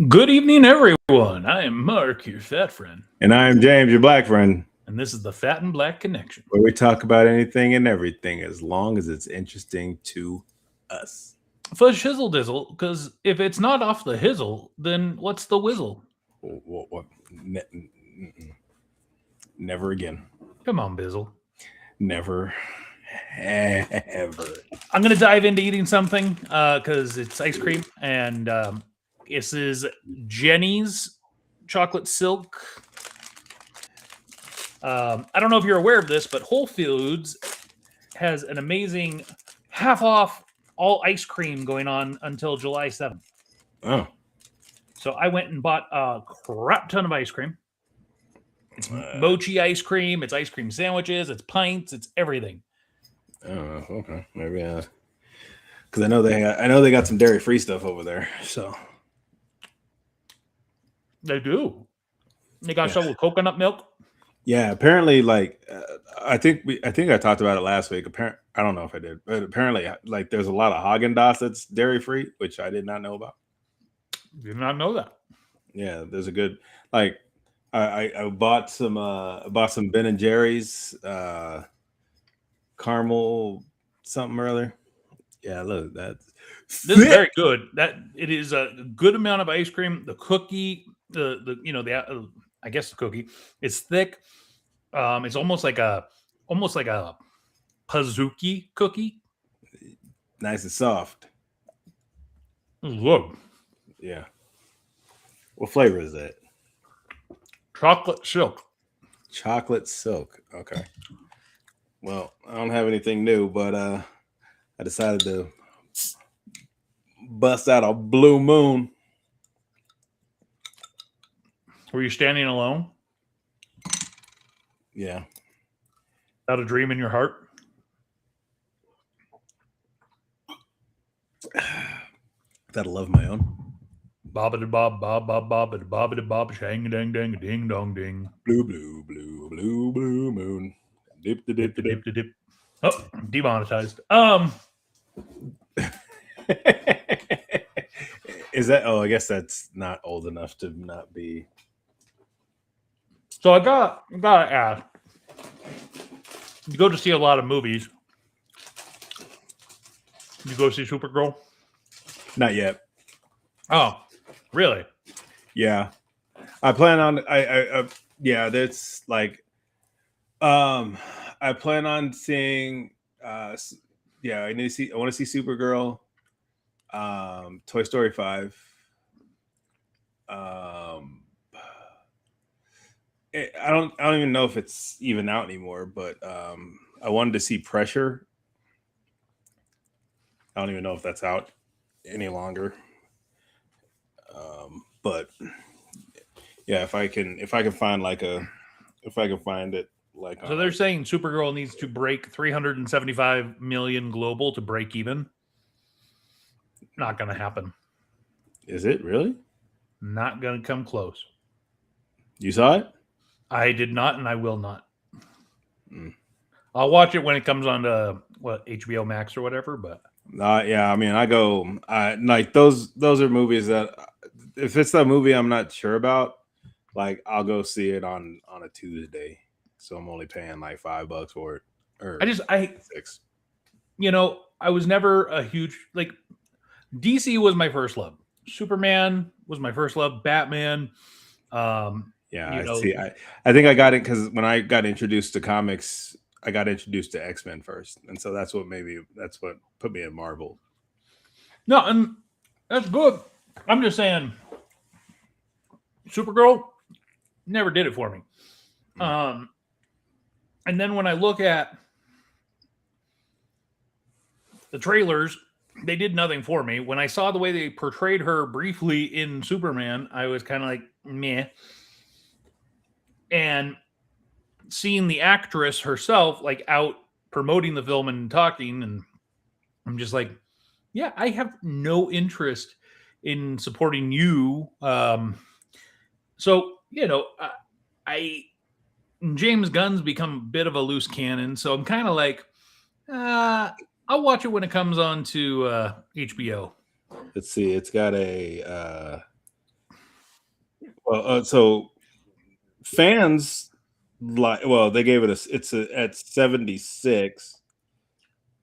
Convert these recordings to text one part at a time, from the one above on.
Good evening, everyone. I am Mark, your fat friend. And I am James, your black friend. And this is the Fat and Black Connection, where we talk about anything and everything as long as it's interesting to us. For shizzle dizzle, because if it's not off the hizzle, then what's the whizzle? What? Never again. Come on, Bizzle. Never. Ever. I'm going to dive into eating something because it's ice cream. And this is Jenny's Chocolate Silk. I don't know if you're aware of this, but Whole Foods has an amazing half off all ice cream going on until July 7th. Oh. So I went and bought a crap ton of ice cream. It's mochi ice cream. It's ice cream sandwiches. It's pints. It's everything. Oh, okay. Maybe because I know they got some dairy free stuff over there. So they do. They got some with coconut milk. Yeah, apparently, like I think I talked about it last week. I don't know if I did, but apparently, like there's a lot of Haagen-Dazs that's dairy free, which I did not know about. Did not know that. Yeah, there's a good like. I bought some Ben and Jerry's caramel something earlier. Yeah, look that. This is very good. That it is a good amount of ice cream. The cookie, I guess the cookie, it's thick. It's almost like a Pazuki cookie. Nice and soft. Look. Yeah. What flavor is that? Chocolate silk. Chocolate silk. Okay. Well, I don't have anything new, but I decided to bust out a Blue Moon. Were you standing alone? Yeah. Without a dream in your heart? Without a love of my own? Bobbity bob, bob, bob, bobbity bobbity bob, shang dang dang, ding dong ding. Blue moon. Dip, dip, dip, dip, dip. Oh, demonetized. Is that? Oh, I guess that's not old enough to not be. So I gotta ask. You go to see a lot of movies. You go see Supergirl? Not yet. Oh, really? Yeah, I plan on. Yeah, that's like. I plan on seeing. Yeah, I need to see. I want to see Supergirl. Toy Story 5. I don't even know if it's even out anymore, but I wanted to see Pressure. I don't even know if that's out any longer. But yeah, if I can find if I can find it like So they're saying Supergirl needs to break 375 million global to break even. Not going to happen. Is it really? Not going to come close. You saw it? I did not, and I will not. I'll watch it when it comes on to HBO Max or whatever. But yeah, I mean, like those are movies that if it's a movie I'm not sure about, like I'll go see it on a Tuesday. So I'm only paying like $5 for it. Or I $6. I was never a huge like DC was my first love. Superman was my first love. Batman. Yeah, I think I got it because when I got introduced to comics, I got introduced to X-Men first, and so that's what put me in Marvel. No, and that's good. I'm just saying, Supergirl never did it for me. And then when I look at the trailers, they did nothing for me. When I saw the way they portrayed her briefly in Superman, I was kind of like, meh. And seeing the actress herself like out promoting the film and talking, and I'm just like, yeah, I have no interest in supporting you. So James Gunn's become a bit of a loose cannon, so I'm kind of like, I'll watch it when it comes on to HBO. Let's see, it's got a so fans like, well, they gave it at 76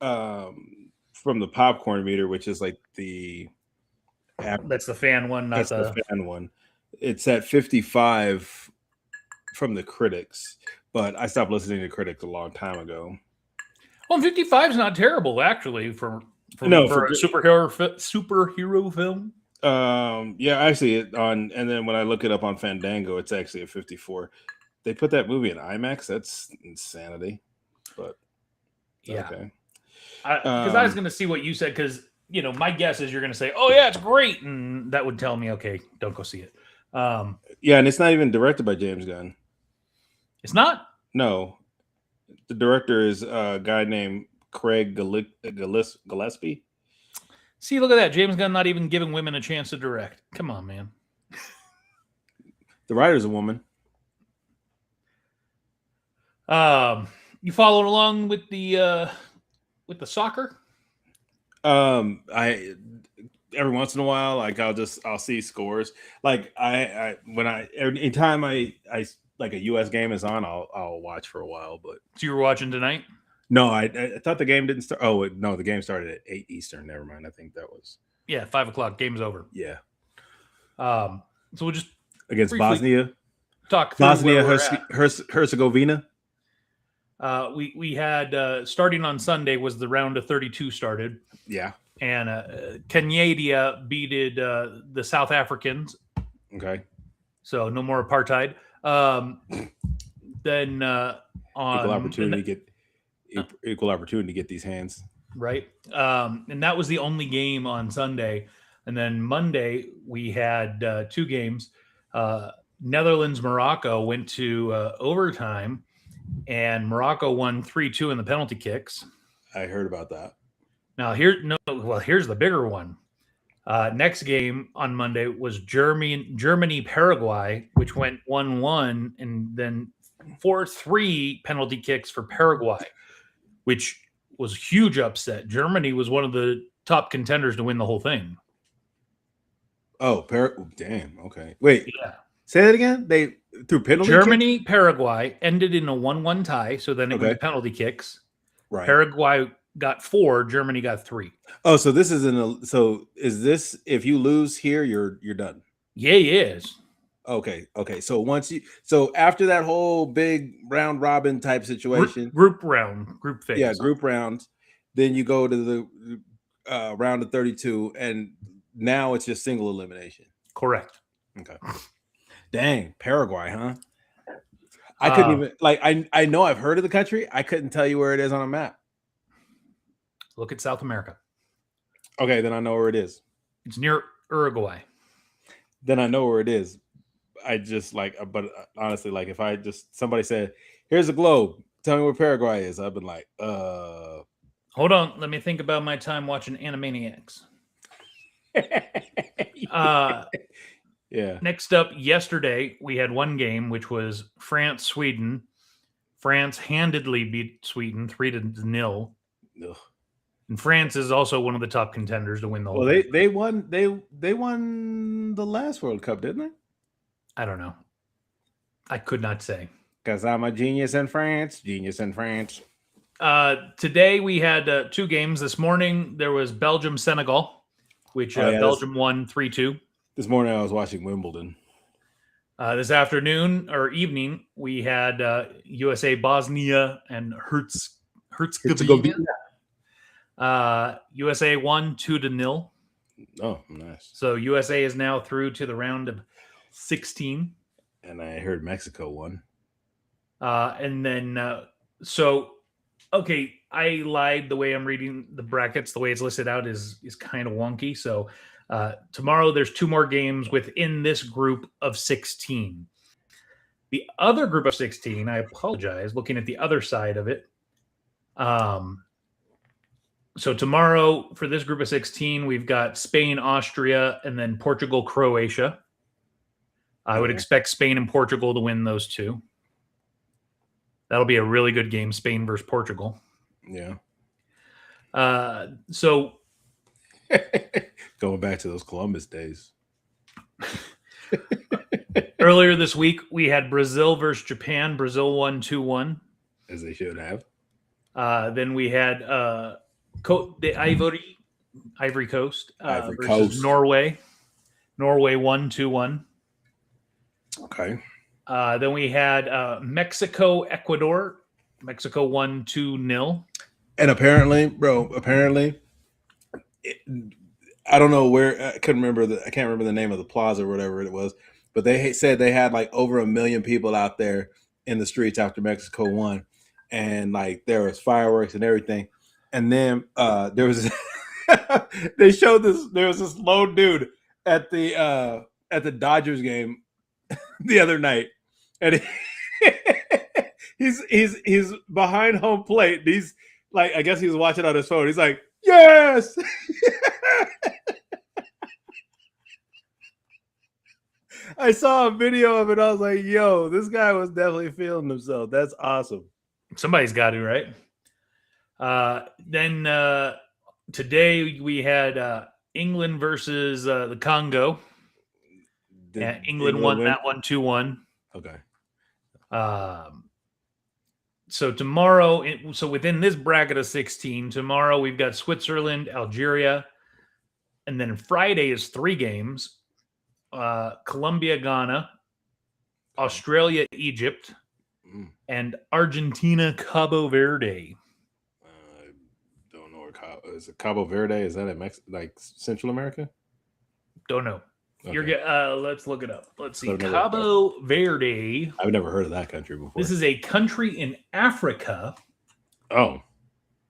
from the popcorn meter, which is like that's the fan one, not the fan one. It's at 55 from the critics, but I stopped listening to critics a long time ago. Well, 55 is not terrible actually for a superhero film. Yeah, actually, and then when I look it up on Fandango, it's actually a 54. They put that movie in IMAX. That's insanity. But yeah, okay. Because I was going to see what you said. Because my guess is you're going to say, "Oh yeah, it's great," and that would tell me, "Okay, don't go see it." Yeah, and it's not even directed by James Gunn. It's not. No, the director is a guy named Craig Gillespie. See, look at that. James Gunn not even giving women a chance to direct. Come on, man. The writer's a woman. You following along with the soccer? I every once in a while, like I'll see scores. Like anytime I like a US game is on, I'll watch for a while. But so you were watching tonight? No, I thought the game didn't start. Oh no, the game started at 8 Eastern. Never mind. I think that was 5:00. Game's over. Yeah. So we'll just against Bosnia. Talk Bosnia Herzegovina. We had starting on Sunday was the round of 32 started. Yeah. And Kenya beated the South Africans. Okay. So no more apartheid. Then on equal opportunity to get these hands. Right. And that was the only game on Sunday. And then Monday we had 2 games. Netherlands, Morocco went to overtime, and Morocco won 3-2 in the penalty kicks. I heard about that. Now here's the bigger one. Next game on Monday was Germany, Paraguay, which went 1-1, and then 4-3 penalty kicks for Paraguay, which was a huge upset. Germany was one of the top contenders to win the whole thing. Oh, damn. Okay. Wait. Yeah. Say that again. They threw penalty Paraguay ended in a 1-1 tie, so then it went to penalty kicks. Right. Paraguay got 4. Germany got 3. Oh, so this isn't. So is this if you lose here, you're done? Yeah, yes. Okay. So after that whole big round robin type situation, group phase. yeah, group rounds, then you go to the round of 32, and now it's just single elimination. Correct. Okay. Dang, Paraguay, huh? I couldn't even I know I've heard of the country. I couldn't tell you where it is on a map. Look at South America. Okay, then I know where it is. It's near Uruguay. Then I know where it is. I just but honestly, if I just somebody said, "Here's a globe, tell me where Paraguay is," I've been like, Hold on, let me think about my time watching Animaniacs. Yeah. Next up, yesterday we had one game, which was France-Sweden. France handedly beat Sweden 3-0. Ugh. And France is also one of the top contenders to win the whole. Well, they won. They won the last World Cup, didn't they? I don't know. I could not say. Because I'm a genius in France. Genius in France. Today we had 2 games. This morning there was Belgium-Senegal, which Belgium won 3-2. This morning I was watching Wimbledon. This afternoon or evening we had USA Bosnia and Herzegovina. USA won 2-0. Oh, nice. So USA is now through to the round of 16. And I heard Mexico won. And then okay, I lied. The way I'm reading the brackets, the way it's listed out is kind of wonky. So tomorrow there's 2 more games within this group of 16. The other group of 16, I apologize, looking at the other side of it. So tomorrow for this group of 16, we've got Spain, Austria, and then Portugal, Croatia. I would expect Spain and Portugal to win those 2. That'll be a really good game, Spain versus Portugal. Yeah. So going back to those Columbus days. Earlier this week, we had Brazil versus Japan. Brazil won 2-1. As they should have. Then we had the Ivory Coast versus Norway. Norway won 2-1. Okay. Then we had Mexico, Ecuador. Mexico won 2-0. And apparently, I don't know where. I can't remember the name of the plaza or whatever it was, but they said they had over 1 million people out there in the streets after Mexico won, and there was fireworks and everything. And then there was they showed this. There was this lone dude at the Dodgers game the other night, and he's behind home plate. And he's I guess he was watching on his phone. He's like, yes. I saw a video of it. I was like, yo, this guy was definitely feeling himself. That's awesome. Somebody's got to, right? Then today we had England versus the Congo. England won that one 2-1. Okay. So tomorrow, within this bracket of 16, tomorrow we've got Switzerland, Algeria, and then Friday is 3 games. Colombia, Ghana, Australia, Egypt, and Argentina, Cabo Verde. I don't know where is it. Cabo Verde? Is that in Central America? Don't know. Okay. Let's look it up. Let's see. Cabo Verde. I've never heard of that country before. This is a country in Africa. Oh.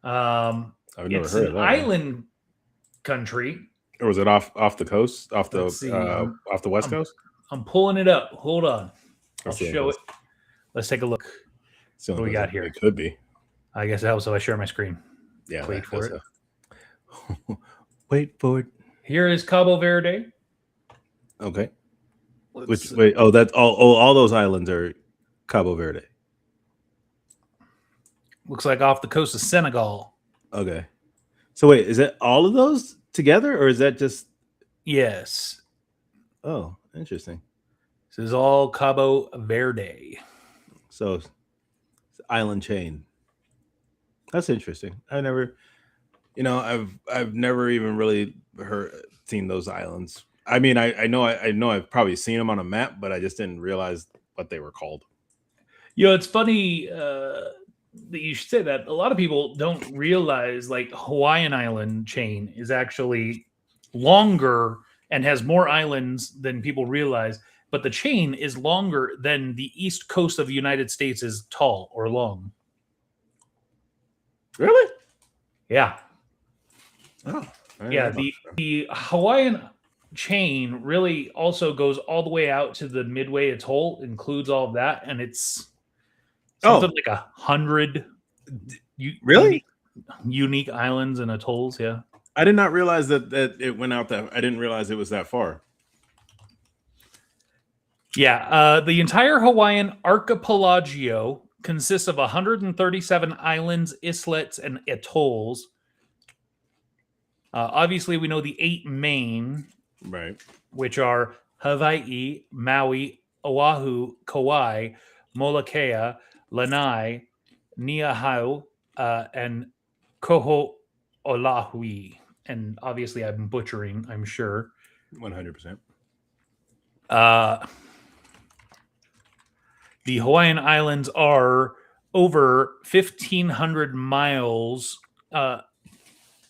I've never heard of that. Island country. Or was it off the coast? Off the West Coast? I'm pulling it up. Hold on. I'll show it. Let's take a look. What do we got here? It could be. I guess also I share my screen. Yeah. Wait for it. Wait for it. Here is Cabo Verde. Okay. That's all those islands are Cabo Verde. Looks like off the coast of Senegal. Okay. So wait, is that all of those together, or is that just? Yes. Oh, interesting. This is all Cabo Verde. So, island chain. That's interesting. I never I've never even really seen those islands. I mean, I know I've probably seen them on a map, but I just didn't realize what they were called. It's funny that you should say that. A lot of people don't realize like Hawaiian Island chain is actually longer and has more islands than people realize. But the chain is longer than the east coast of the United States is tall or long. Really? Yeah. Oh, Yeah. The Hawaiian chain really also goes all the way out to the Midway Atoll, includes all of that, and it's something like 100 really unique islands and atolls. Yeah. I did not realize that it went out that. I didn't realize it was that far. Yeah, the entire Hawaiian archipelago consists of 137 islands, islets, and atolls. Obviously, we know the 8 main, right, which are Hawaii, Maui, Oahu, Kauai, Molokai, Lanai, Niihau, and Koho'olahui. And obviously, I'm butchering, I'm sure. 100%. The Hawaiian Islands are over 1,500 miles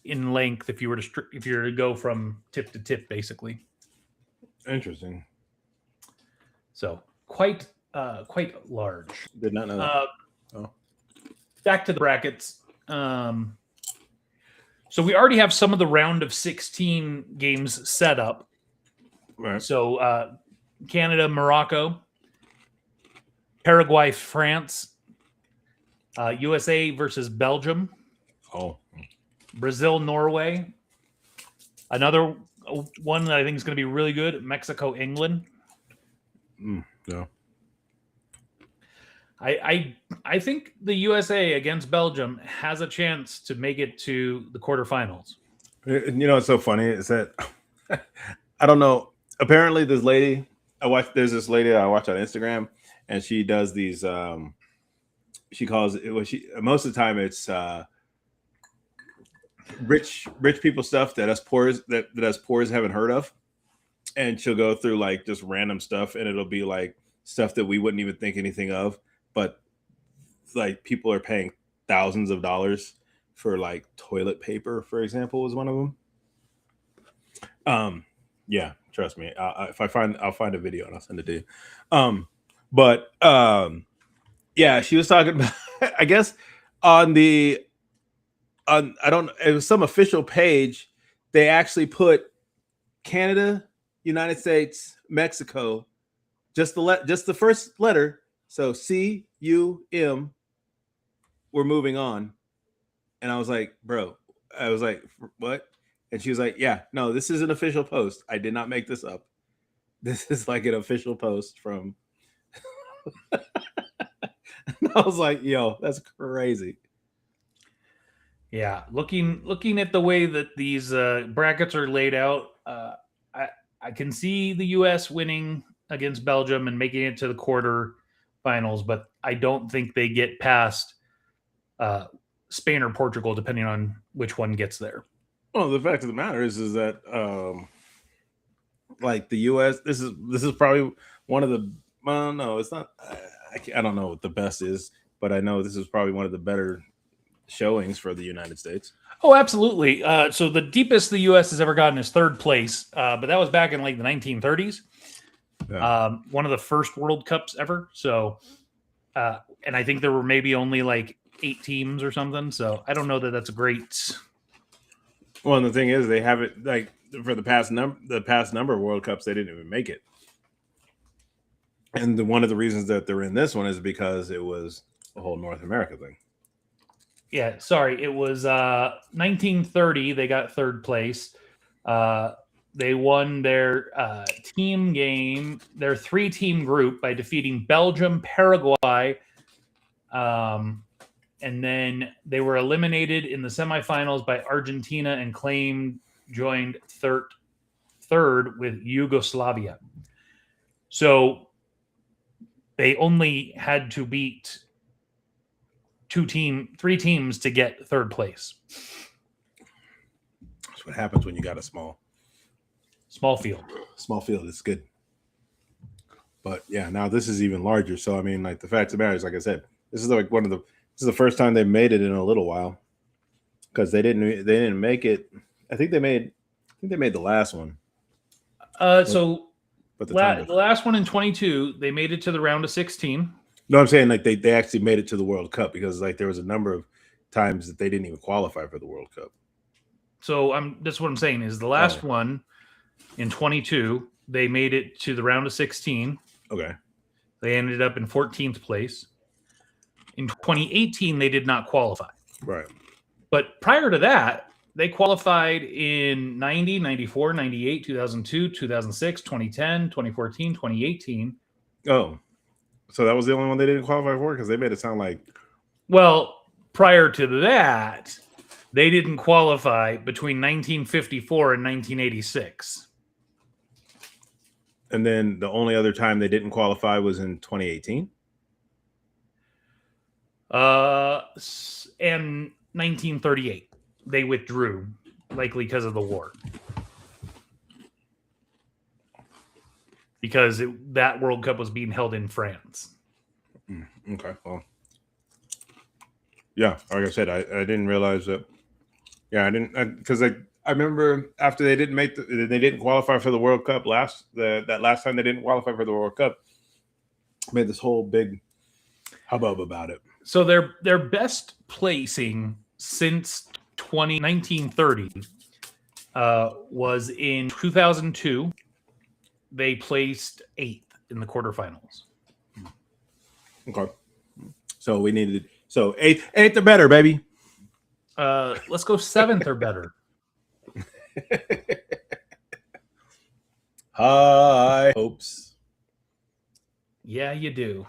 in length if you were to go from tip to tip, basically. Interesting. So quite large. Did not know that. Back to the brackets. So we already have some of the round of 16 games set up. Right. So Canada, Morocco, Paraguay, France, USA versus Belgium. Oh. Brazil, Norway. Another one that I think is going to be really good, Mexico, England. Yeah. I think the USA against Belgium has a chance to make it to the quarterfinals. What's so funny is that I don't know. Apparently, there's this lady I watch on Instagram, and she does these. She calls it. Most of the time it's rich people stuff that us poors haven't heard of, and she'll go through like just random stuff, and it'll be like stuff that we wouldn't even think anything of, but like people are paying thousands of dollars for like toilet paper, for example, was one of them. Yeah, trust me. I'll find a video and I'll send it to you. Yeah, she was talking about, I guess it was some official page. They actually put Canada, United States, Mexico, just the first letter. So CUM, we're moving on. And I was like, bro, what? And she was like, yeah, no, this is an official post. I did not make this up. This is like an official post from. I was like, yo, that's crazy. Yeah, looking at the way that these brackets are laid out, I can see the U.S. winning against Belgium and making it to the quarterfinals, but I don't think they get past Spain or Portugal, depending on which one gets there. Well, the fact of the matter is that like the U.S. This is probably one of the. Well, no, it's not. I don't know what the best is, but I know this is probably one of the better showings for the United States. Oh, absolutely. So the deepest the U.S. has ever gotten is third place, but that was back in like the 1930s. Yeah. One of the first World Cups ever. So, and I think there were maybe only like 8 teams or something. So I don't know that that's a great. Well, and the thing is, they have it like for the past number of World Cups, they didn't even make it. And one of the reasons that they're in this one is because it was a whole North America thing. Yeah, sorry. It was 1930. They got third place. They won their team game, their 3-team group, by defeating Belgium, Paraguay, and then they were eliminated in the semifinals by Argentina and joined third with Yugoslavia. So they only had to beat 3 teams to get third place. That's what happens when you got a small field. Small field. It's good. But yeah, now this is even larger. So I mean, like the fact of the matter is, like I said, this is like this is the first time they've made it in a little while, because they didn't make it. I think they made the last one. But the last one in 22, they made it to the round of 16. No, I'm saying like they actually made it to the World Cup, because like there was a number of times that they didn't even qualify for the World Cup. So that's what I'm saying is the last one in 22, they made it to the round of 16. Okay. They ended up in 14th place. In 2018, they did not qualify. Right. But prior to that, they qualified in 90, 94, 98, 2002, 2006, 2010, 2014, 2018. Oh, so that was the only one they didn't qualify for? Because they made it sound like... Well, prior to that, they didn't qualify between 1954 and 1986. And then the only other time they didn't qualify was in 2018? And 1938. They withdrew, likely because of the war. Because that World Cup was being held in France. Okay, well. Yeah, like I said, I didn't realize that. Yeah, I didn't, because I remember after they didn't qualify for the World Cup that last time they didn't qualify for the World Cup, made this whole big hubbub about it. So their best placing since 1930 was in 2002. They placed 8th in the quarterfinals. Okay, so we needed 8th or better, baby. Let's go 7th or better. High hopes. Yeah, you do.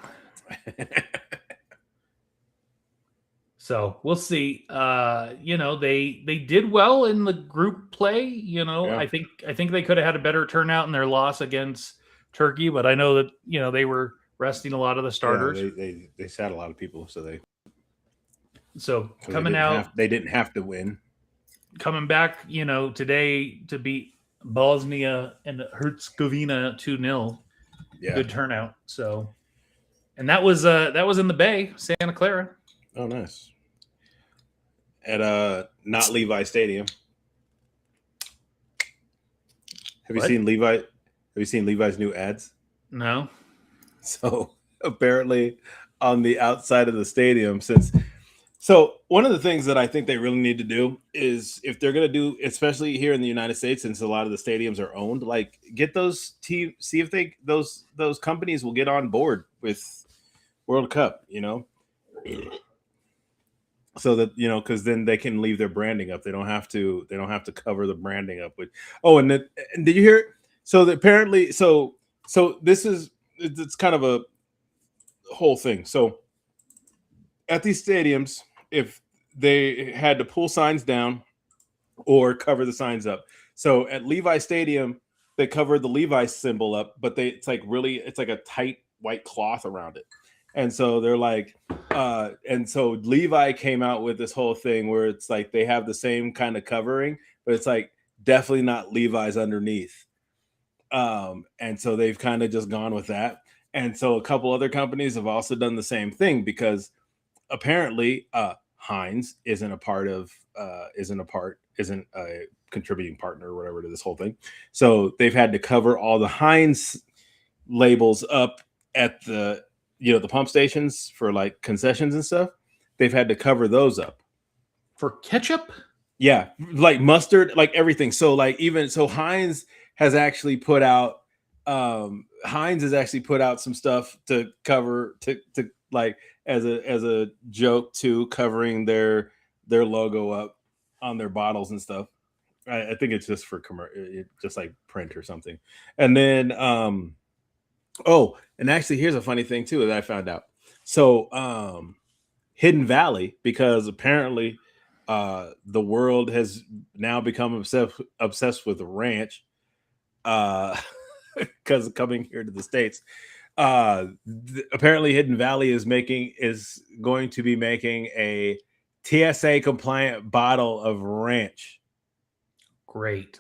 So we'll see. They did well in the group play. Yeah. I think they could have had a better turnout in their loss against Turkey, but I know that they were resting a lot of the starters. Yeah, they sat a lot of people, coming out, they didn't have to win. Coming back, today to beat Bosnia and Herzegovina 2-0. Yeah. Good turnout. So, and that was in the Bay, Santa Clara. Oh, nice. At not Levi Stadium. Have you seen Levi's new ads? No. So apparently on the outside of the stadium, so one of the things that I think they really need to do is, if they're going to do, especially here in the United States, since a lot of the stadiums are owned, like get those see if those companies will get on board with World Cup, so that because then they can leave their branding up. They don't have to cover the branding up with. Oh, and did you hear it? So that apparently, so it's kind of a whole thing. So at these stadiums, if they had to pull signs down or cover the signs up. So at Levi Stadium, they covered the Levi symbol up, but it's like a tight white cloth around it. And so they're like, and so Levi came out with this whole thing where it's like they have the same kind of covering, but it's like definitely not Levi's underneath. And so they've kind of just gone with that. And so a couple other companies have also done the same thing, because apparently Heinz isn't a contributing partner or whatever to this whole thing. So they've had to cover all the Heinz labels up at the pump stations for like concessions and stuff. They've had to cover those up. For ketchup? Yeah, like mustard, like everything. So like Heinz has actually put out some stuff to cover to like as a joke to covering their logo up on their bottles and stuff. I think it's just for just like print or something. And then and actually here's a funny thing too that I found out. So Hidden Valley, because apparently the world has now become obsessed with ranch because of coming here to the States. Apparently Hidden Valley is going to be making a TSA compliant bottle of ranch. Great.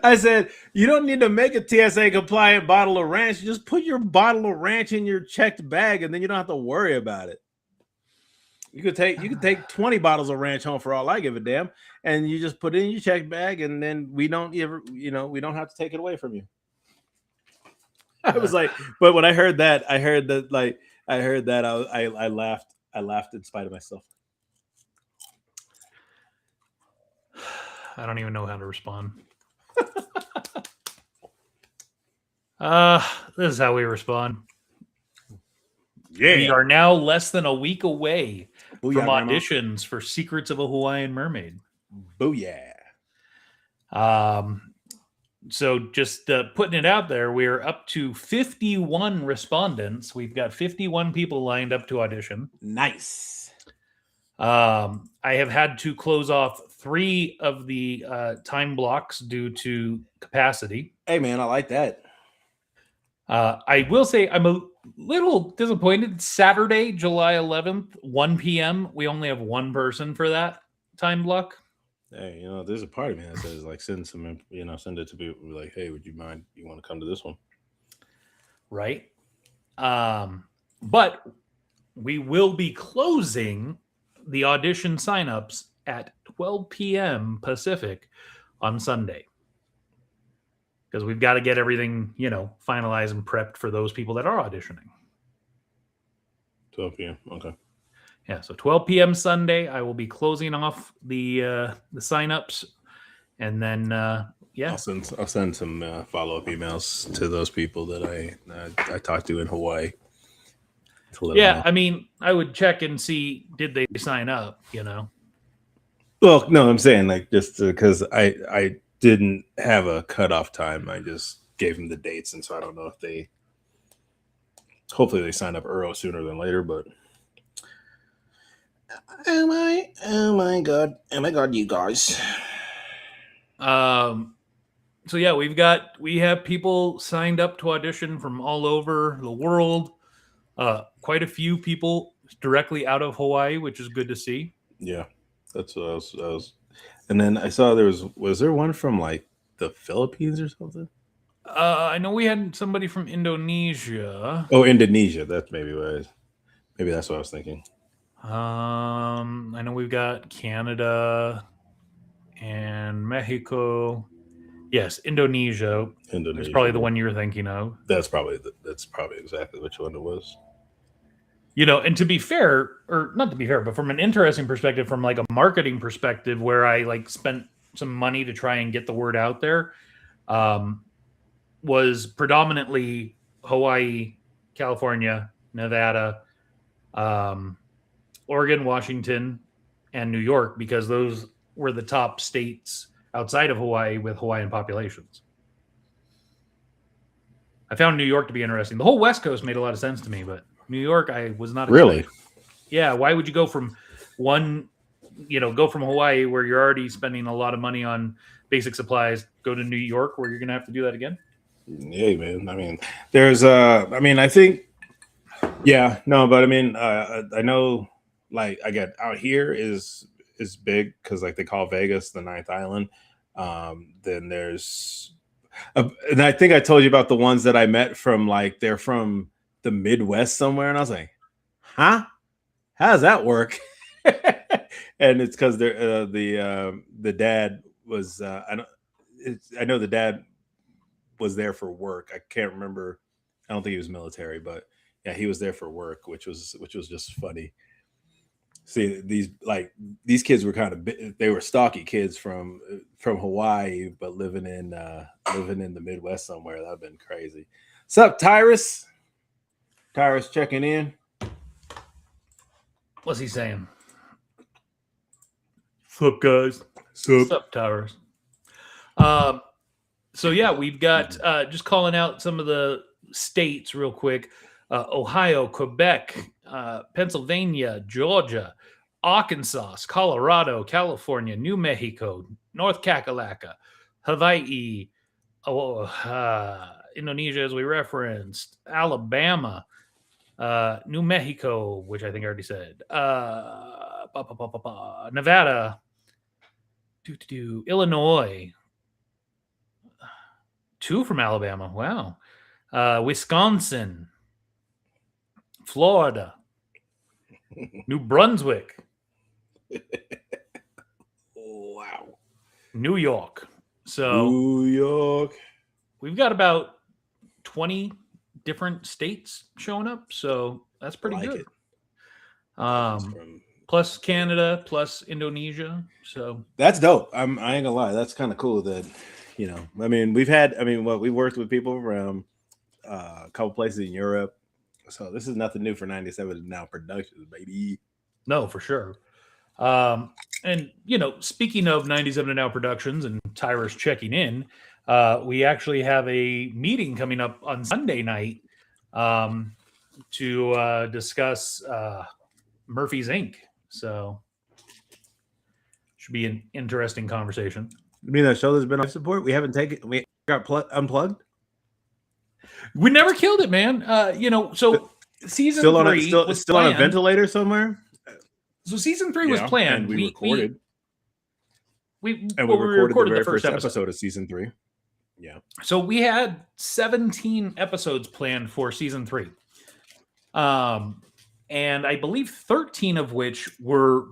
I said, you don't need to make a TSA compliant bottle of ranch. Just put your bottle of ranch in your checked bag, and then you don't have to worry about it. You could take 20 bottles of ranch home for all I give a damn, and you just put it in your checked bag, and then we don't have to take it away from you. I was like, but when I heard that, I laughed in spite of myself. I don't even know how to respond. This is how we respond. Yeah. We are now less than a week away Booyah, from Grandma. auditions for Secrets of a Hawaiian Mermaid. Booyah. So just putting it out there, we're up to 51 respondents. We've got 51 people lined up to audition. Nice. I have had to close off 3 of the time blocks due to capacity. Hey, man, I like that. I will say I'm a little disappointed. Saturday, July 11th, 1 p.m. We only have one person for that time block. Hey, there's a part of me that says like send it to people like, hey, would you mind? You want to come to this one? Right. But we will be closing the audition signups at 12 p.m. Pacific on Sunday. Because we've got to get everything, finalized and prepped for those people that are auditioning. 12 p.m. Okay. Yeah, so 12 p.m. Sunday, I will be closing off the signups, and then I'll send some follow-up emails to those people that I talked to in Hawaii. Yeah, I mean, I would check and see, did they sign up? Well, no, I'm saying like just because I didn't have a cutoff time. I just gave them the dates, and so I don't know if hopefully they sign up sooner than later, but oh my god, you guys. So yeah, we have people signed up to audition from all over the world. Quite a few people directly out of Hawaii, which is good to see. Yeah, that's what I was. And then I saw was there one from like the Philippines or something? I know we had somebody from Indonesia. Oh, Indonesia. That's maybe that's what I was thinking. I know we've got Canada and Mexico. Yes, Indonesia. It's probably the one you were thinking of. That's probably exactly which one it was. And to be fair, or not to be fair, but from an interesting perspective, from like a marketing perspective, where I like spent some money to try and get the word out there, was predominantly Hawaii, California, Nevada, Oregon, Washington, and New York, because those were the top states outside of Hawaii with Hawaiian populations. I found New York to be interesting. The whole West Coast made a lot of sense to me, but New York, I was not really. Excited. Yeah, why would you go from Hawaii where you're already spending a lot of money on basic supplies, go to New York where you're going to have to do that again? Yeah, man. I mean, there's I think, yeah, no, but I mean, I know, like, again, out here is big because like they call Vegas the ninth island. Then there's, and I think I told you about the ones that I met from like they're from the Midwest somewhere, and I was like, huh? How does that work? And it's because they're the dad was I know the dad was there for work. I can't remember. I don't think he was military, but yeah, he was there for work, which was just funny. See, these kids were they were stocky kids from Hawaii, but living in the Midwest somewhere. That'd been crazy. What's up, Tyrus? Tyrus checking in. What's he saying? Sup, guys? Sup, Towers? So yeah, we've got just calling out some of the states real quick. Ohio, Quebec, Pennsylvania, Georgia, Arkansas, Colorado, California, New Mexico, North Kakalaka, Hawaii, Indonesia, as we referenced, Alabama, New Mexico, which I think I already said, Nevada, Illinois, 2 from Alabama. Wow. Wisconsin, Florida, New Brunswick, Wow. New York. So New York. we've got about 20 different states showing up. So that's pretty good. Plus Canada, plus Indonesia. So that's dope. I ain't gonna lie. That's kind of cool that, I mean, we've worked with people from a couple places in Europe. So this is nothing new for 97 Now Productions, baby. No, for sure. And, speaking of 97 Now Productions and Tyrus checking in, we actually have a meeting coming up on Sunday night to discuss Murphy's Inc. So should be an interesting conversation. You mean that show that's been on support? We got unplugged? We never killed it, man. So season still 3 on was still on a ventilator somewhere. So season 3 was planned. And we recorded. We recorded the very first episode of season 3. Yeah. So we had 17 episodes planned for season 3. And I believe 13 of which were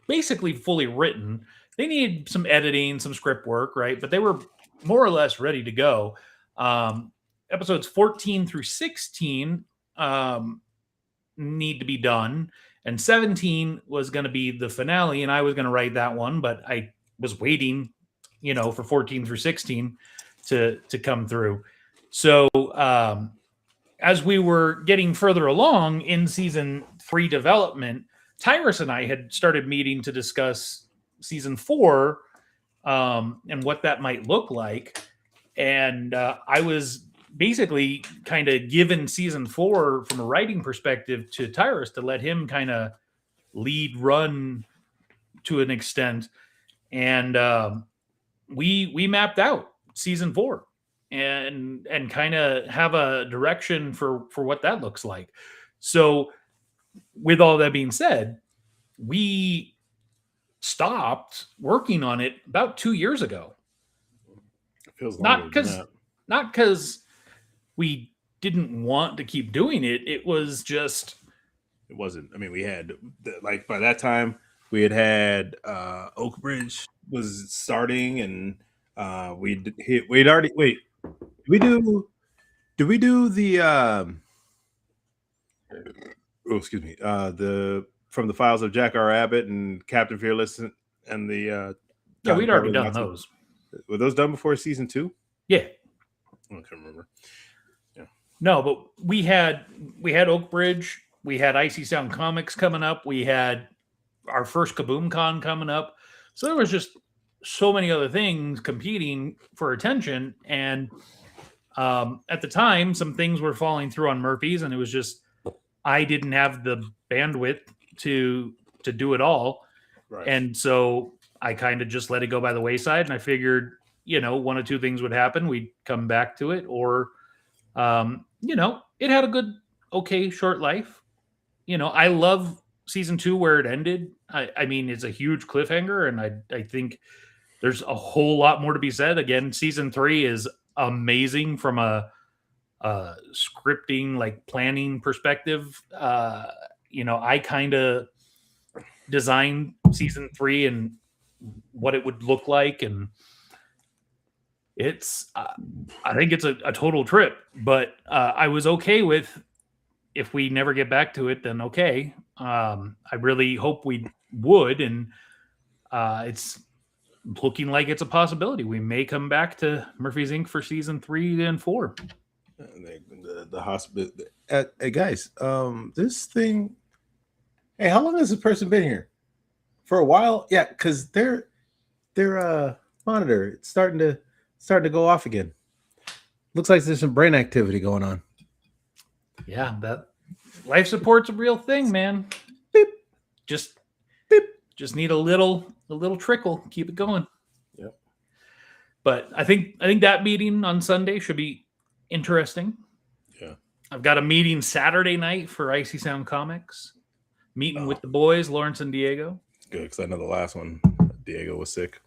basically fully written. They needed some editing, some script work, right? But they were more or less ready to go. Episodes 14 through 16 need to be done. And 17 was going to be the finale, and I was going to write that one, but I was waiting, for 14 through 16 to come through. So as we were getting further along in season 3 development, Tyrus and I had started meeting to discuss season 4 and what that might look like. And I was basically kind of given season 4 from a writing perspective to Tyrus to let him kind of lead run to an extent. And we mapped out season 4 and kind of have a direction for what that looks like. So with all that being said, we stopped working on it about 2 years ago. It feels longer not because we didn't want to keep doing it. It was just, it wasn't. I mean, we had by that time we had Oak Ridge was starting, and we'd already did we do the excuse me, the From the Files of Jack R. Abbott and Captain Fearless and the yeah, we'd already done those. Were those done before season 2? Yeah, I can't remember. Yeah, no, but we had Oak Bridge, we had Icy Sound Comics coming up, we had our first Kaboom Con coming up, so there was just so many other things competing for attention, and at the time, some things were falling through on Murphy's, and it was just I didn't have the bandwidth to do it all, right. And so I kind of just let it go by the wayside, and I figured, one of two things would happen: we'd come back to it, or it had a good, okay, short life. I love season 2 where it ended. I mean, it's a huge cliffhanger, and I think there's a whole lot more to be said. Again, season 3 is amazing from a scripting, like planning perspective. I kind of designed season 3 and what it would look like, and it's I think it's a total trip, but I was okay with, if we never get back to it, then okay. I really hope we would, and it's looking like it's a possibility. We may come back to Murphy's Inc. for season 3 and 4. The hospital. Hey guys, this thing. Hey, how long has this person been here? For a while, yeah, because their monitor, it's starting to go off again. Looks like there's some brain activity going on. Yeah, that life support's a real thing, man. Beep. Just beep. Just need a little trickle. Keep it going. Yep. But I think that meeting on Sunday should be interesting. Yeah. I've got a meeting Saturday night for Icy Sound Comics. Meeting with the boys, Lawrence and Diego. Good, because I know the last one, Diego was sick.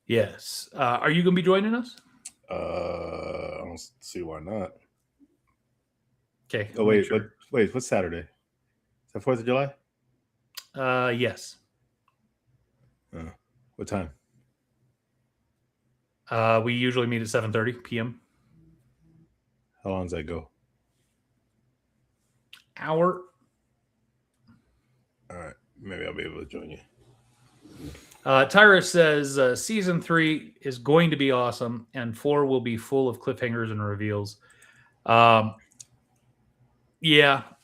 Yes. Are you going to be joining us? I don't see why not. Okay. Oh wait, what's Saturday? Is that 4th of July? Yes. What time? We usually meet at 7:30 p.m. How long does that go? Hour. All right, maybe I'll be able to join you. Tyra says season 3 is going to be awesome, and 4 will be full of cliffhangers and reveals. Yeah,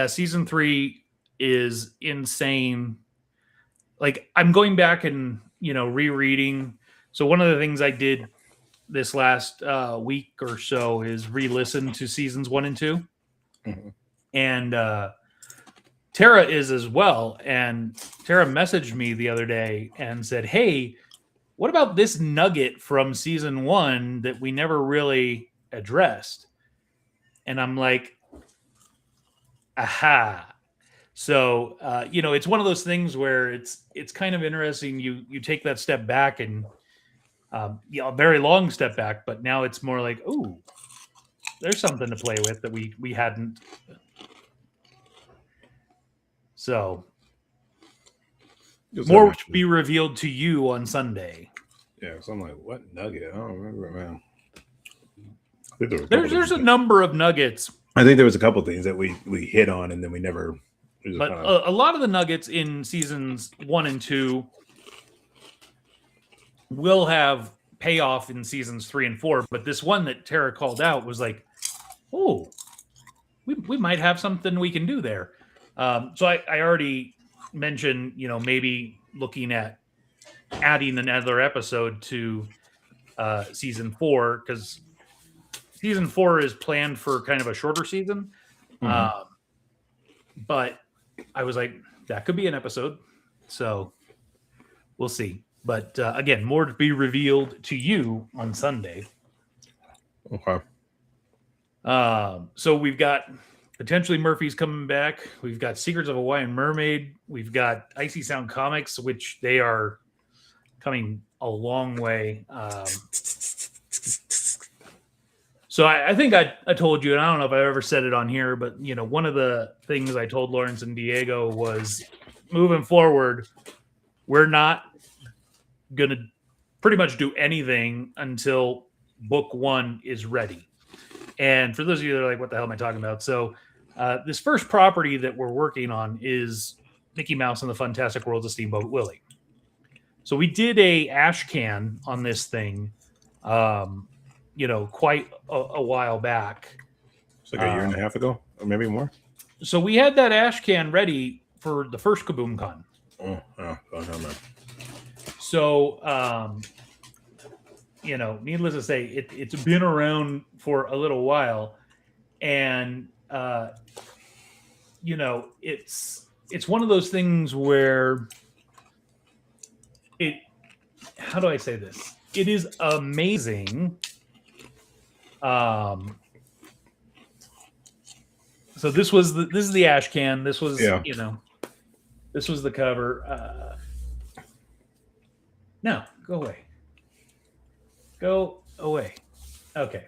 season 3 is insane. Like, I'm going back and rereading. So one of the things I did this last week or so is re-listen to seasons 1 and 2, and Tara is as well. And Tara messaged me the other day and said, "Hey, what about this nugget from season 1 that we never really addressed?" And I'm like, aha. So, it's one of those things where it's kind of interesting. You take that step back and, a very long step back, but now it's more like, oh, there's something to play with that we hadn't. So more to be revealed to you on Sunday. Yeah, so I'm like, what nugget? I don't remember, man. There's a number of nuggets. I think there was a couple things that we hit on and then we never. But a lot of the nuggets in seasons 1 and 2 will have payoff in seasons 3 and 4. But this one that Tara called out was like, oh, we might have something we can do there. So I already mentioned, maybe looking at adding another episode to season 4, because season 4 is planned for kind of a shorter season. But I was like, that could be an episode. So we'll see. But again, more to be revealed to you on Sunday. Okay. So we've got potentially Murphy's coming back. We've got Secrets of Hawaiian Mermaid. We've got Icy Sound Comics, which they are coming a long way. So I think I told you, and I don't know if I ever said it on here, but one of the things I told Lawrence and Diego was, moving forward, we're not gonna pretty much do anything until book 1 is ready. And for those of you that are like, what the hell am I talking about? So this first property that we're working on is Mickey Mouse and the Fantastic Worlds of Steamboat Willie. So we did a ash can on this thing, quite a while back. It's like a year and a half ago, or maybe more. So we had that ash can ready for the first Kaboom Con. Man. So, needless to say, it's been around for a little while, and it's one of those things where how do I say this? It is amazing. So this is the ash can. This was, this was the cover. No, go away. Go away. Okay.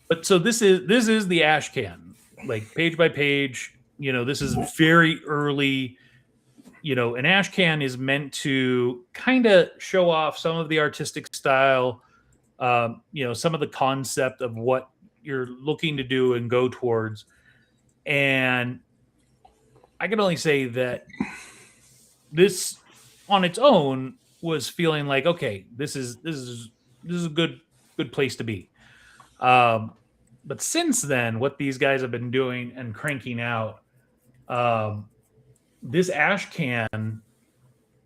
But so this is the ash can, like page by page. This is very early. An ash can is meant to kind of show off some of the artistic style, some of the concept of what you're looking to do and go towards. And I can only say that this on its own was feeling like, okay, this is a good place to be. But since then, what these guys have been doing and cranking out, this ash can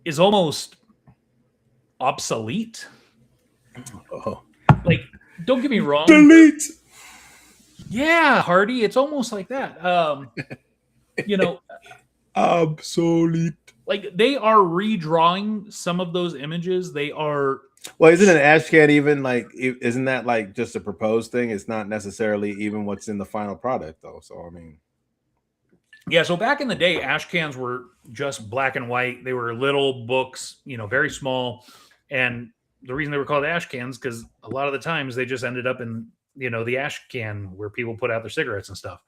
is almost obsolete. Oh. Like, don't get me wrong. Delete. Yeah, Hardy, it's almost like that. Obsolete. Like, they are redrawing some of those images. They are. Well, isn't an ash can even like? Isn't that like just a proposed thing? It's not necessarily even what's in the final product, though. So I mean, Yeah, so back in the day, ash cans were just black and white. They were little books, very small. And the reason they were called ash cans, because a lot of the times they just ended up in, the ash can where people put out their cigarettes and stuff.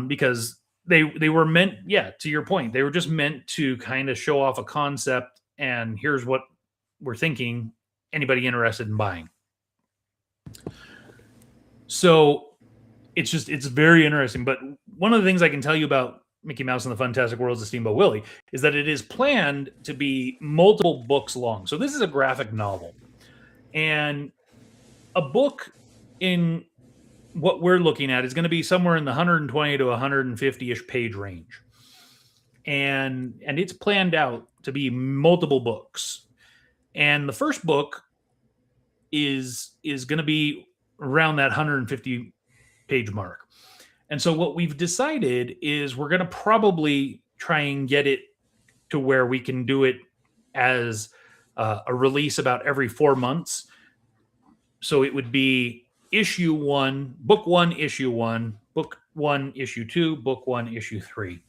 Because they were meant, yeah, to your point, they were just meant to kind of show off a concept. And here's what we're thinking. Anybody interested in buying? So it's very interesting. But one of the things I can tell you about Mickey Mouse and the Fantastic Worlds of Steamboat Willie is that it is planned to be multiple books long. So this is a graphic novel, and a book in what we're looking at is going to be somewhere in the 120 to 150-ish page range. And it's planned out to be multiple books. And the first book is going to be around that 150 page mark. And so what we've decided is we're going to probably try and get it to where we can do it as a release about every 4 months. So it would be issue 1, book 1, issue 1, book 1, issue 2, book 1, issue 3.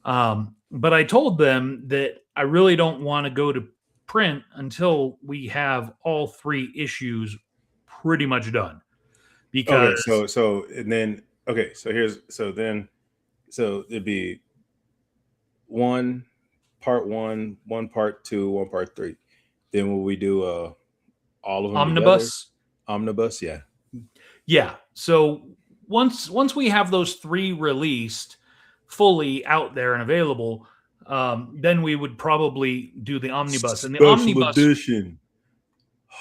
But I told them that I really don't want to go to print until we have all 3 issues pretty much done. Because so it'd be 1 part 1, 1 part 2, 1 part 3. Then will we do all of them omnibus? Omnibus, yeah. Yeah. So once we have those 3 released fully out there and available, then we would probably do the omnibus. And the omnibus edition.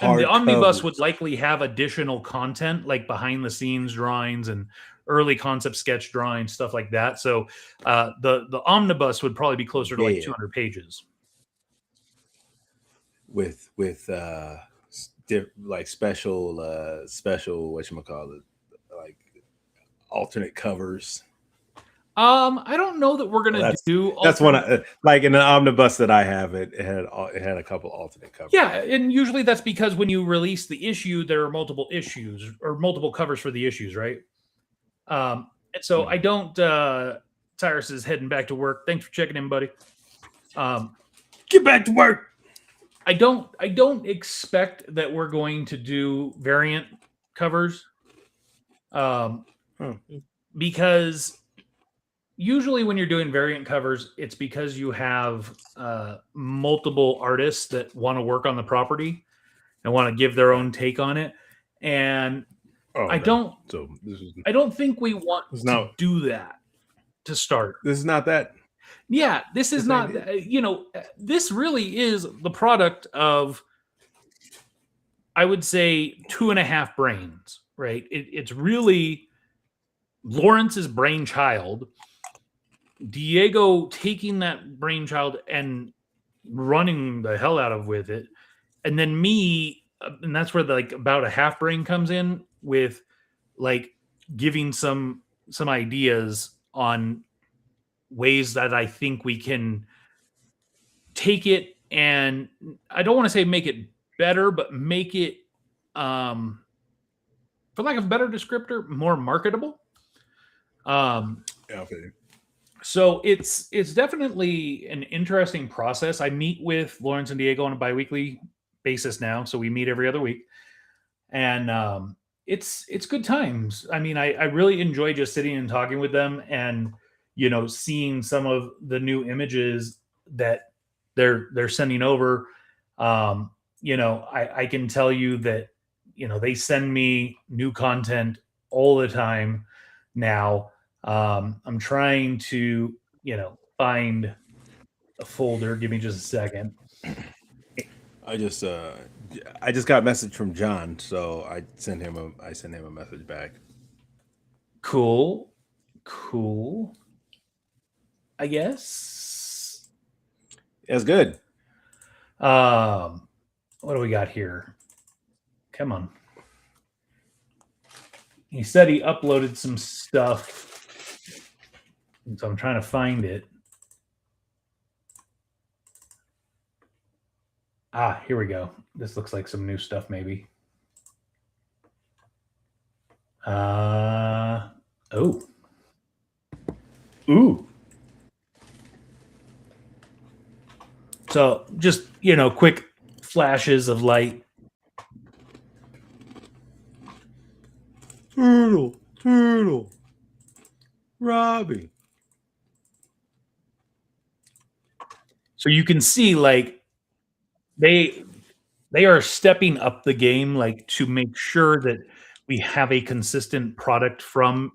And the omnibus would likely have additional content like behind the scenes drawings and early concept sketch drawings, stuff like that. So the omnibus would probably be closer to like 200 pages. With like special whatchamacallit, like alternate covers. I don't know that we're gonna do. That's one like in the omnibus that I have. It had a couple alternate covers. Yeah, and usually that's because when you release the issue, there are multiple issues or multiple covers for the issues, right? And so I don't. Cyrus is heading back to work. Thanks for checking in, buddy. Get back to work. I don't expect that we're going to do variant covers, because usually when you're doing variant covers, it's because you have multiple artists that want to work on the property and want to give their own take on it. And I don't think we want to do that to start. This is not that. Yeah, this is not, this really is the product of, I would say, 2.5 brains, right? It's really Lawrence's brainchild, Diego taking that brainchild and running the hell out of with it, and then me, and that's where about a half brain comes in with like giving some ideas on ways that I think we can take it, and I don't want to say make it better, but make it, for lack of a better descriptor, more marketable. So it's definitely an interesting process. I meet with Lawrence and Diego on a biweekly basis now, so we meet every other week, and it's good times. I mean, I really enjoy just sitting and talking with them, and seeing some of the new images that they're sending over. I can tell you that they send me new content all the time now. I'm trying to, find a folder. Give me just a second. I just got a message from John, so I sent him a message back. Cool. I guess. That's good. What do we got here? Come on. He said he uploaded some stuff, so I'm trying to find it. Here we go. This looks like some new stuff, maybe. Oh. Ooh. So just, quick flashes of light. Turtle, Robbie. So you can see, like, they are stepping up the game, like, to make sure that we have a consistent product from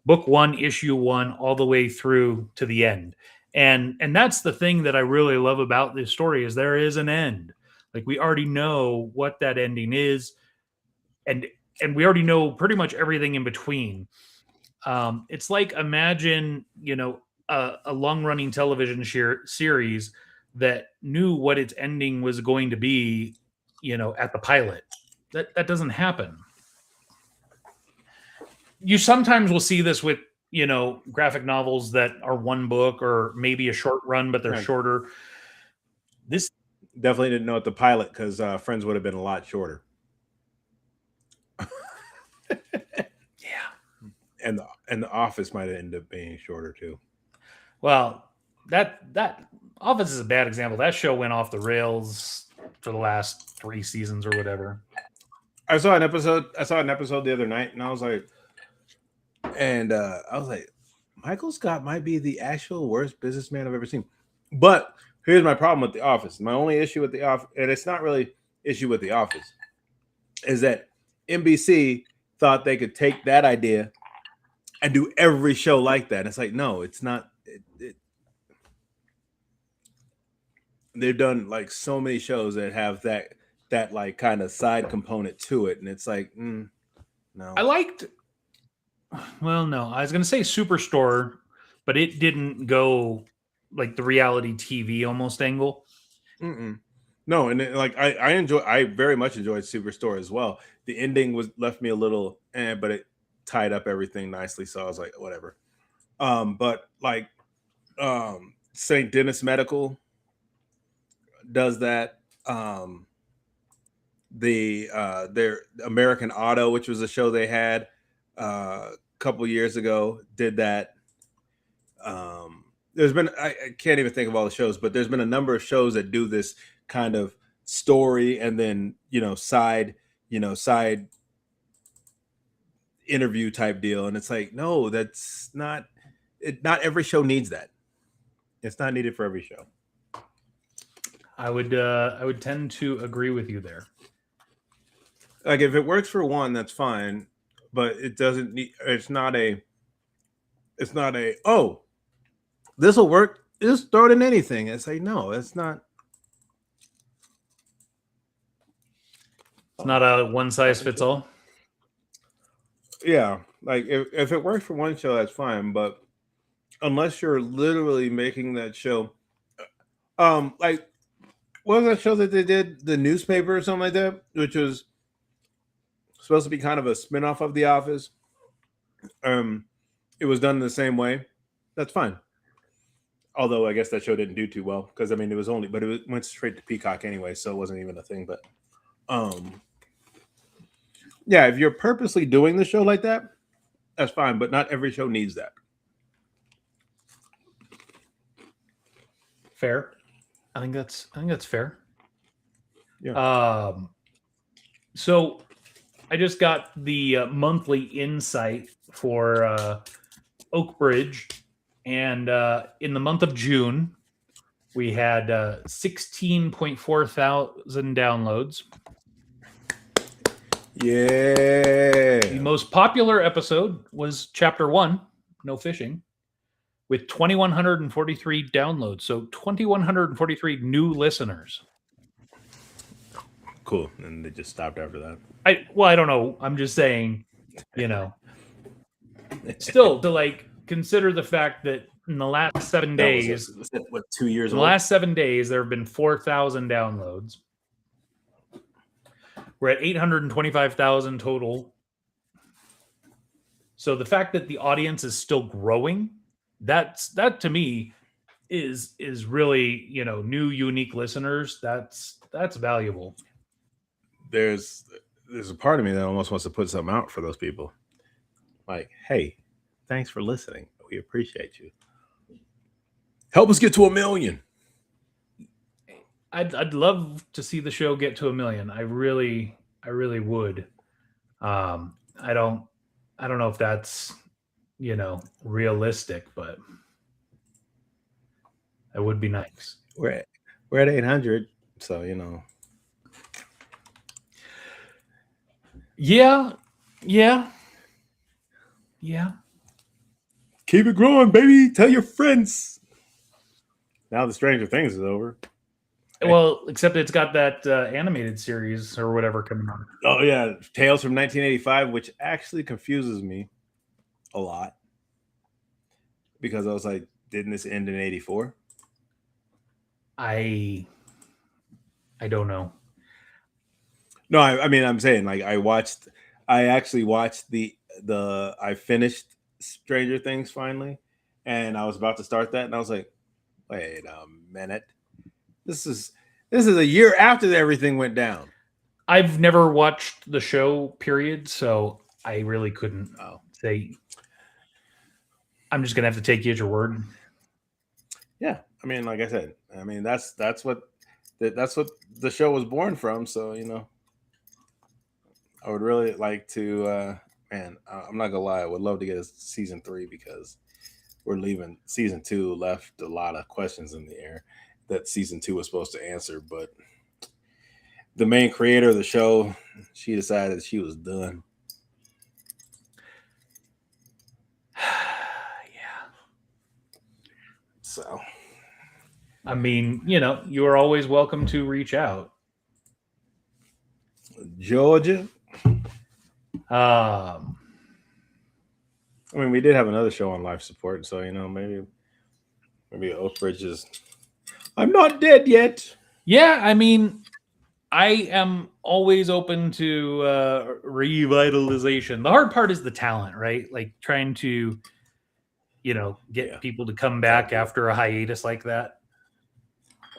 book 1, issue 1, all the way through to the end. And that's the thing that I really love about this story is there is an end. Like, we already know what that ending is, and we already know pretty much everything in between. It's like, imagine, a long running television series that knew what its ending was going to be, at the pilot. That doesn't happen. You sometimes will see this with, graphic novels that are one book or maybe a short run, but they're shorter. This definitely didn't know at the pilot because Friends would have been a lot shorter. Yeah. And the Office might end up being shorter too. Well, that Office is a bad example. That show went off the rails for the last 3 seasons or whatever. I saw an episode the other night, and I was like, Michael Scott might be the actual worst businessman I've ever seen. But here's my problem with The Office. My only issue with The Office, and it's not really issue with The Office, is that NBC thought they could take that idea and do every show like that. And it's like, no, it's not. They've done like so many shows that have that like kind of side component to it, and it's like, no. I liked. Well, no, I was going to say Superstore, but it didn't go like the reality TV almost angle. No, and I very much enjoyed Superstore as well. The ending left me a little, but it tied up everything nicely, so I was like, whatever. But like, St. Dennis Medical does that. Their American Auto, which was a show they had a couple years ago, did that. There's been, I can't even think of all the shows, but there's been a number of shows that do this kind of story and then side interview type deal, and it's like, no, that's not it. Not every show needs that. It's not needed for every show. I would tend to agree with you there. Like, if it works for one, that's fine, but it doesn't need. It's not a. Oh, this will work. Just throw it in anything. It's like, no, it's not. It's not a one size fits all. Yeah, like if it works for one show, that's fine. But unless you're literally making that show, like, what was that show that they did, The Newspaper or something like that, which was supposed to be kind of a spinoff of The Office. It was done in the same way. That's fine. Although I guess that show didn't do too well because it went straight to Peacock anyway, so it wasn't even a thing. But yeah, if you're purposely doing the show like that, that's fine. But not every show needs that. Fair. I think that's fair. Yeah. So I just got the monthly insight for Oak Bridge, and in the month of June, we had 16.4 thousand downloads. Yeah. The most popular episode was Chapter 1, No Fishing, with 2,143 downloads. So 2,143 new listeners. Cool. And they just stopped after that. I don't know. I'm just saying, still to like consider the fact that in the last 7 days, was it, what, 2 years in old? the last 7 days, there have been 4,000 downloads. We're at 825,000 total. So the fact that the audience is still growing, that to me is really, new unique listeners. That's valuable. There's a part of me that almost wants to put something out for those people. Like, hey, thanks for listening. We appreciate you. Help us get to 1 million. I'd love to see the show get to 1 million. I really would. I don't know if that's realistic, but it would be nice. We're at 800, so Yeah. Keep it growing, baby. Tell your friends. Now the Stranger Things is over. Well, except it's got that animated series or whatever coming on. Oh yeah, Tales from 1985, which actually confuses me a lot because I was like, didn't this end in 84? I don't know. No, I mean, I'm saying like I actually watched I finished Stranger Things finally, and I was about to start that, and I was like, wait a minute, this is a year after everything went down. I've never watched the show, period, so I really couldn't say. I'm just gonna have to take you at your word. Yeah, I mean, like I said, I mean that's what the show was born from. So I would really like to. Man, I'm not gonna lie, I would love to get a season 3 because we're leaving. Season 2 left a lot of questions in the air that season 2 was supposed to answer, but the main creator of the show, she decided she was done. Yeah. So, I mean, you are always welcome to reach out. Georgia. I mean, we did have another show on life support, so maybe Oak Ridge is. I'm not dead yet. Yeah, I mean, I am always open to revitalization. The hard part is the talent, right? Like trying to, get people to come back after a hiatus like that.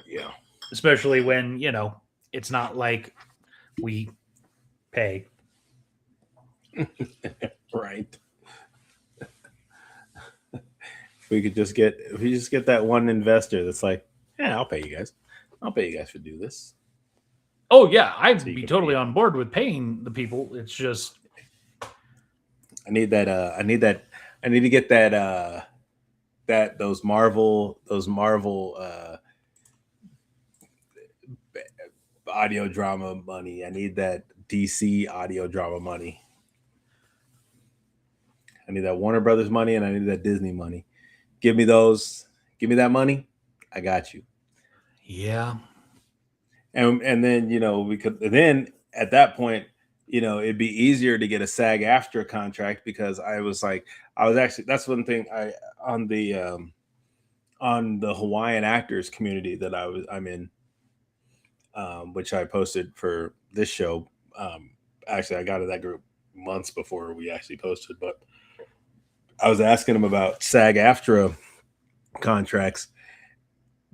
Yeah. Especially when, it's not like we pay. Right. If we just get that one investor that's like, yeah, I'll pay you guys. I'll pay you guys to do this. Oh yeah, I'd be totally on board with paying the people. It's just I need to get those Marvel audio drama money. I need that DC audio drama money. I need that Warner Brothers money, and I need that Disney money. Give me those. Give me that money. I got you. Yeah. And then we could then at that point, it'd be easier to get a SAG-AFTRA contract because I was actually, that's one thing on the Hawaiian actors community that I'm in, which I posted for this show. Actually, I got to that group months before we actually posted, but I was asking them about SAG-AFTRA contracts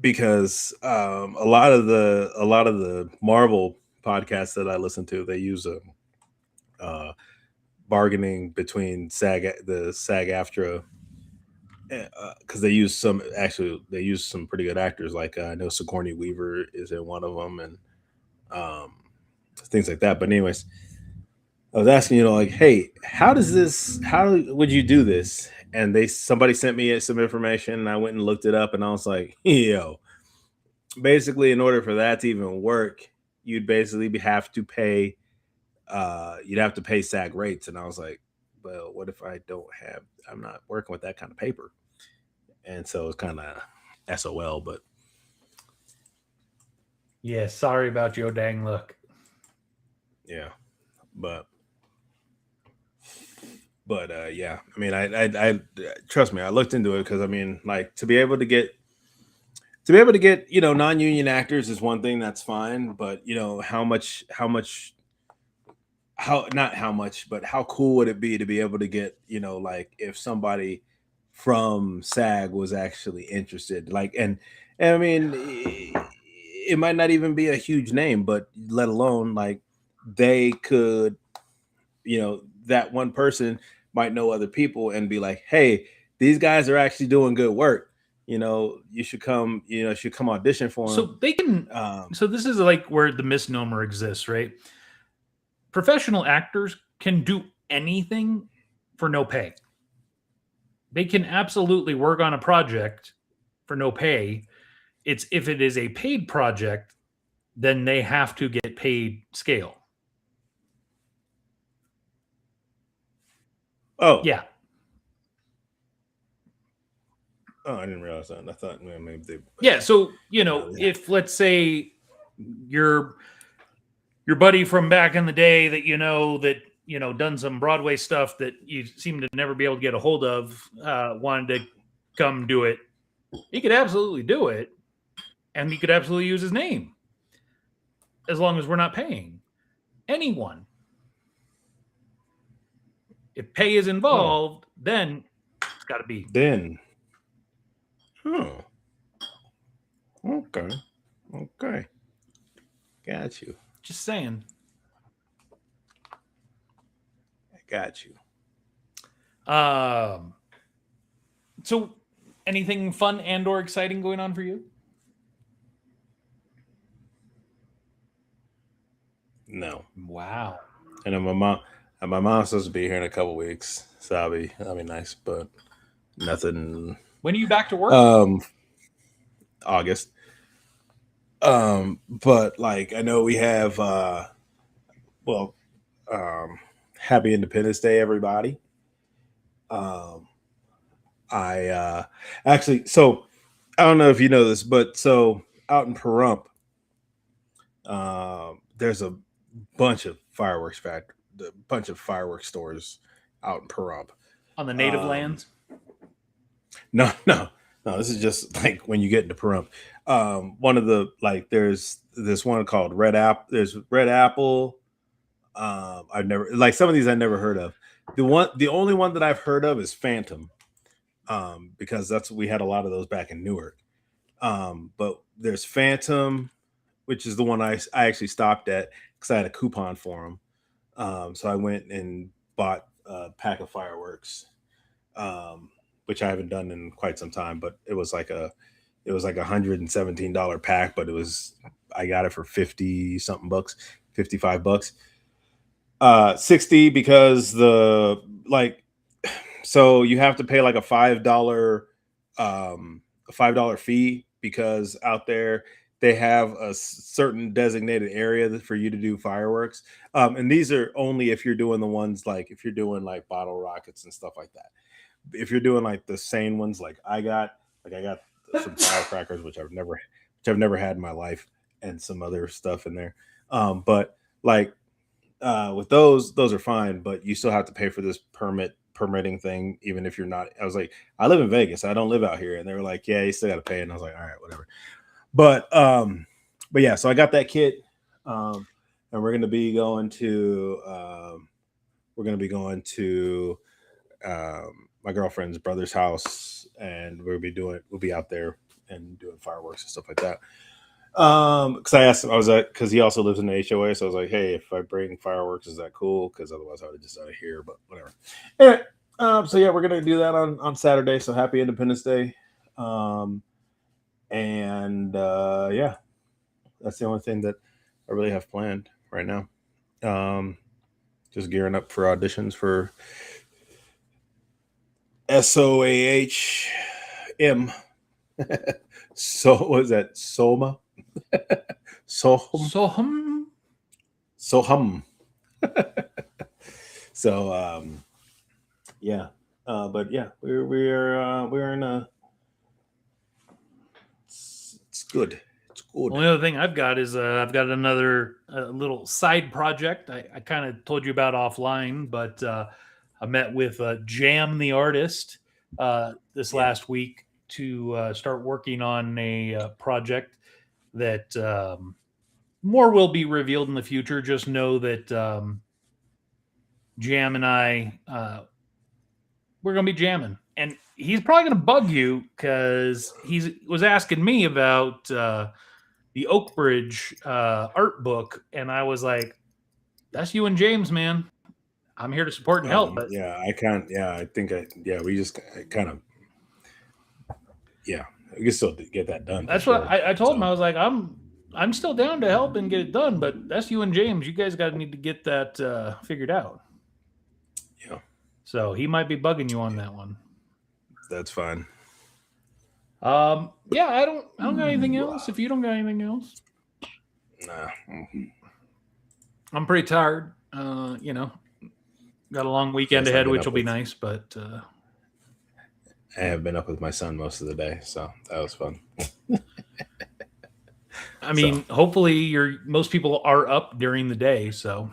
because a lot of the Marvel podcasts that I listen to, they use a bargaining between the SAG-AFTRA because they use some pretty good actors. Like I know Sigourney Weaver is in one of them, and things like that. But anyways, I was asking, like, hey, how would you do this? And somebody sent me some information, and I went and looked it up, and I was like, yo, basically, in order for that to even work, you'd basically have to pay SAG rates. And I was like, well, what if I'm not working with that kind of paper? And so it's kind of SOL, but yeah, sorry about your dang luck. Yeah, but yeah, I mean, I trust me, I looked into it because I mean, like to be able to get non-union actors is one thing, that's fine, but how cool would it be to be able to get like if somebody from SAG was actually interested, like and I mean it might not even be a huge name, but let alone like they could that one person might know other people and be like, hey, these guys are actually doing good work. You should come. Should come audition for them. So they can. So this is like where the misnomer exists, right? Professional actors can do anything for no pay. They can absolutely work on a project for no pay. It's if it is a paid project, then they have to get paid scale. Oh, yeah. Oh, I didn't realize that. I thought maybe they. Yeah. So if let's say your buddy from back in the day that done some Broadway stuff that you seem to never be able to get a hold of, wanted to come do it, he could absolutely do it, and he could absolutely use his name, as long as we're not paying anyone. If pay is involved, then it's got to be. Then. Oh. Okay. Got you. Just saying. I got you. So anything fun and or exciting going on for you? No. Wow. And my mom's supposed to be here in a couple weeks, so that'll be nice, but nothing. When are you back to work? August. But like I know we have happy Independence Day, everybody. I actually, so I don't know if you know this, but so out in Pahrump, there's a bunch of fireworks stores out in Pahrump. On the native lands? No. This is just like when you get into Pahrump. One of the there's this one called Red Apple. There's Red Apple. I've never some of these I never heard of. The only one that I've heard of is Phantom, because we had a lot of those back in Newark. But there's Phantom, which is the one I actually stopped at because I had a coupon for them. So I went and bought a pack of fireworks. Which I haven't done in quite some time, but it was like $117 pack, but I got it for 50 something bucks, $55. 60 because so you have to pay like a $5 fee because out there they have a certain designated area for you to do fireworks. And these are only if you're doing the ones if you're doing bottle rockets and stuff like that. If you're doing the sane ones, I got some firecrackers, which I've never had in my life, and some other stuff in there. But with those are fine, but you still have to pay for this permitting thing, even if you're not. I was like, I live in Vegas, I don't live out here, and they were like, yeah, you still got to pay. And I was like, all right, whatever. But yeah, so I got that kit, and we're gonna be going to my girlfriend's brother's house, and we'll be out there and doing fireworks and stuff like that. Because I asked him, because he also lives in the HOA, so I was like, hey, if I bring fireworks, is that cool? Because otherwise I would have just out of here, but whatever. Anyway, so yeah, we're gonna do that on Saturday. So happy Independence Day. Yeah, that's the only thing that I really have planned right now. Just gearing up for auditions for SOAHM. So what was that? Soma? Sohum. So yeah. But yeah, we're in a it's good. It's good. Only other thing I've got is I've got another little side project I kind of told you about offline, but I met with Jam the artist this last week to start working on a project that more will be revealed in the future. Just know that Jam and I, we're going to be jamming. And he's probably going to bug you because he was asking me about the Oakbridge art book. And I was like, that's you and James, man. I'm here to support and help. But yeah, I can't. Yeah, I think we just kind of, yeah, we can still get that done. that's what I told him. I was like, I'm still down to help and get it done, but that's you and James. You guys got to need to get that figured out. Yeah. So he might be bugging you on that one. That's fine. Yeah, I don't got anything else. If you don't got anything else, Nah. I'm pretty tired. You know, got a long weekend Yes, ahead, which will be nice. But I have been up with my son most of the day, so that was fun. I mean, hopefully, most people are up during the day. So,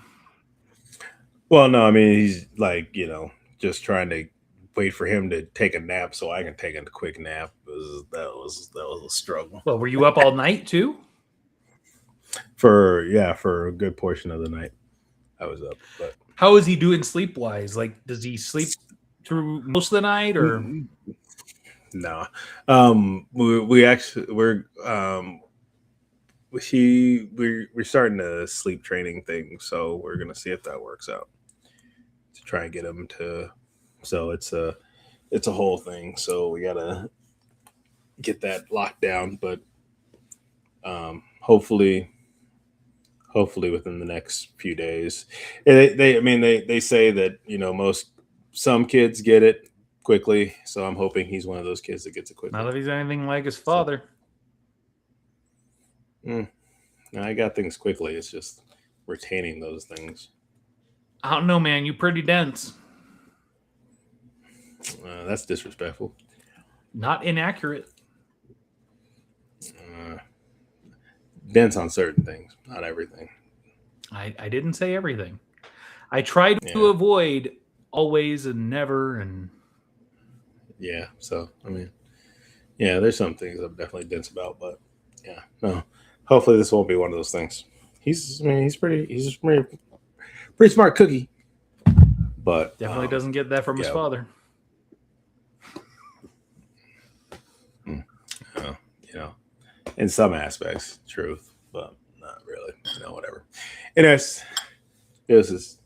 well, no, I mean he's like just trying to wait for him to take a nap so I can take a quick nap. That was a struggle. Well, were you up all night too? For a good portion of the night, I was up. But how is he doing sleep wise? Like, does he sleep through most of the night or? No, we're starting a sleep training thing, so we're gonna see if that works out to try and get him to. So it's a whole thing. So we gotta get that locked down, but hopefully within the next few days. They say that some kids get it quickly, so I'm hoping he's one of those kids that gets it quickly. Not that he's anything like his father. I got things quickly. It's just retaining those things. I don't know, man. You pretty dense. That's disrespectful. Not inaccurate. Dense on certain things, not everything. I didn't say everything. I tried to avoid always and never and. Yeah, so I mean, there's some things I'm definitely dense about, but no. Hopefully, this won't be one of those things. He's pretty smart cookie, but definitely doesn't get that from his father. In some aspects, truth, but not really. Whatever. Anyways, this is